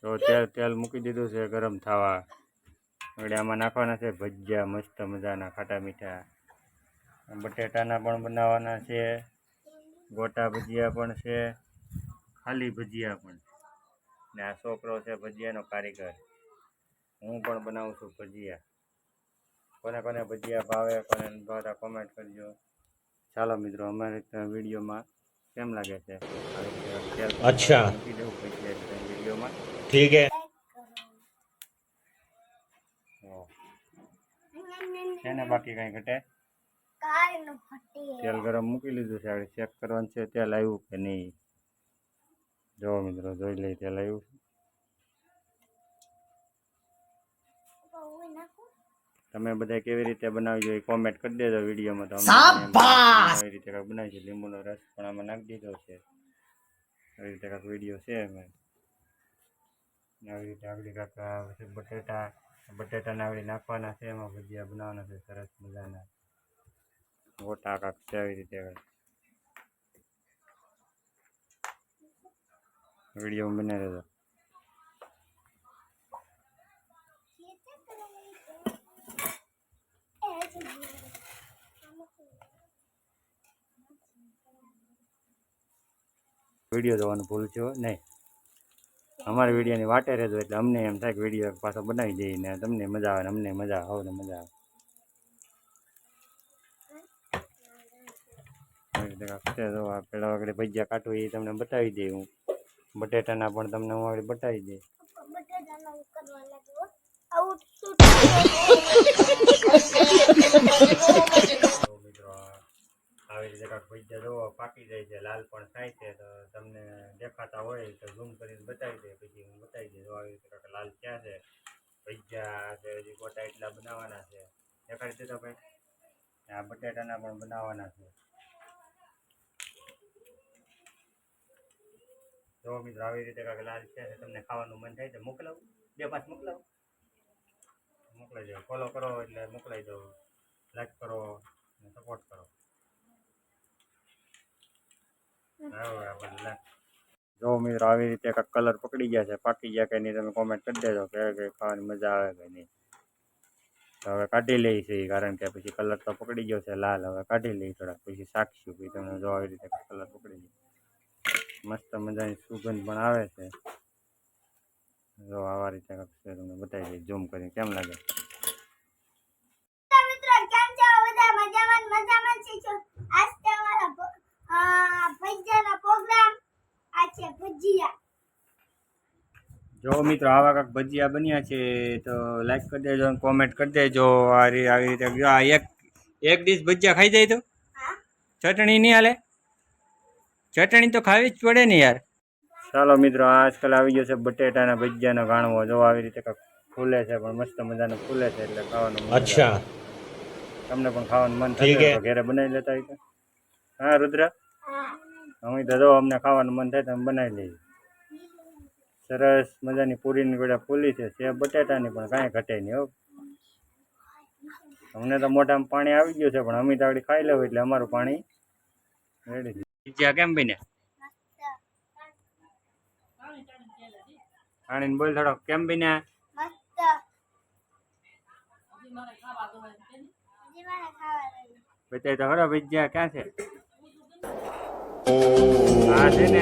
તો તેલ મૂકી દીધું છે ગરમ થવા. વળી આમાં નાખવાના છે ભજીયા મસ્ત મજાના ખાટા મીઠા. બટેટાના પણ બનાવવાના છે, ગોટા ભજીયા પણ છે, ખાલી ભજીયા પણ. ને આ છોકરો છે ભજીયાનો કારીગર. હું પણ બનાવું છું ભજીયા. કોને કોને ભજીયા ભાવે, કોને ભાવતા કોમેન્ટ કરજો. ચાલો મિત્રો, અમારે વિડીયોમાં કેમ લાગે છે? અચ્છા, મૂકી દેવું ભજીયા વિડીયોમાં. ઠીક હે. છે ને બાકી કઈ ઘટે? તેલ ગરમ મૂકી લીધું છે, હવે ચેક કરવાનું છે તેલ આવ્યું કે નહીં. જો મિત્રો જોઈ લઈ તેલ આવ્યું. તમે બધા કેવી રીતે બનાવજો એ કોમેન્ટ કરી દેજો વિડીયોમાં. તો આવી રીતે કાંઈક બનાવી છે. લીંબુનો રસ પણ આમાં નાખી દીધો છે. આવી રીતે કાંઈક વિડીયો છે અમે. આવી રીતે આગળ કાંઈક બટેટાને આવડી નાખવાના છે, એમાં ભજીયા બનાવવાના છે સરસ મજાના. ગોટા કાંક છે આવી રીતે વિડીયો બને રહેજો. વિડીયો જોવાનું ભૂલશો નહીં. અમારા વિડીયોની વાટે રહેજો એટલે અમને એમ થાય કે વિડીયો પાછો બનાવી દઈએ ને તમને મજા આવે ને અમને મજા આવે, ને મજા આવે. પેલા આગળ ભજીયા કાઢું એ તમને બતાવી દઈ હું. બટેટાના પણ તમને હું આગળ બતાવી દઈ. આવી રીતે કાંઈક ભજીયા જોવો પાકી જાય છે, લાલ પણ થાય છે. તો તમને દેખાતા હોય તો ઝૂમ કરીને બતાવી દે, પછી હું બતાવી દઈશ. આવી રીતે કાંઈક લાલ થયા છે ભજીયા છે. હજી ગોટા એટલા બનાવવાના છે. દેખાડી દેતો ભાઈ. આ બટેટાના પણ બનાવવાના છે. જો મિત્રો આવી રીતે કાંઈક લાલ છે, તમને ખાવાનું મન થાય તો મોકલાવું, 2-5 મોકલાવું. મોકલાઈ દો. ફોલો કરો એટલે મોકલાઈ દો. લાઈક કરો અને સપોર્ટ કરો. જો મિત્રો આવી રીતે કાંઈક કલર પકડી ગયા છે, પાકી ગયા કે નહીં તમે કોમેન્ટ કરી દેજો કે ખાવાની મજા આવે કે નહીં. તો હવે કાઢી લઈ છે, કારણ કે પછી કલર તો પકડી ગયો છે લાલ. હવે કાઢી લઈ થોડાક, પછી શાકશું. પછી તમને જો આવી રીતે કલર પકડી ગયો, મસ્ત મજાની સુગંધ પણ આવે છે. જો આવા રીતે કાંઈક છે, તમને બતાવી દઈ ઝૂમ કરીને કેમ લાગે. જો મિત્રો આવા કાંઈક ભજીયા બન્યા છે તો લાઈક કરી દેજો અને કોમેન્ટ કરી દેજો. આવી રીતે આ એક ડીશ ભજીયા ખાઈ જાય તો ચટણી નહીં હાલે? ચટણી તો ખાવી જ પડે ને યાર. ચાલો મિત્રો, આજકાલ આવી ગયો છે બટેટાના ભજીયાનો ગાણવો. જો આવી રીતે કાંઈક ફૂલે છે, પણ મસ્ત મજાનું ફૂલે છે એટલે ખાવાનું. અચ્છા, તમને પણ ખાવાનું મન થાય તો ઘરે બનાવી લેતા હોય તો. હા રુદ્ર, અમે તો જો અમને ખાવાનું મન થાય તો અમે બનાવી લઈએ. સરસ મજાની પૂરીની ગોળા ફૂલી છે બટેટાની, પણ કાંઈ ઘટે નહીં હો. અમને તો મોઢામાં પાણી આવી ગયું છે, પણ અમે તો આવડી ખાઈ લેવું એટલે અમારું પાણી રેડી. ભજીયા કેમ બન્યા? પાણીને બોલ થોડો, કેમ બન્યા? બતાવી તો ખરો ભજીયા ક્યાં છે? આ છે ને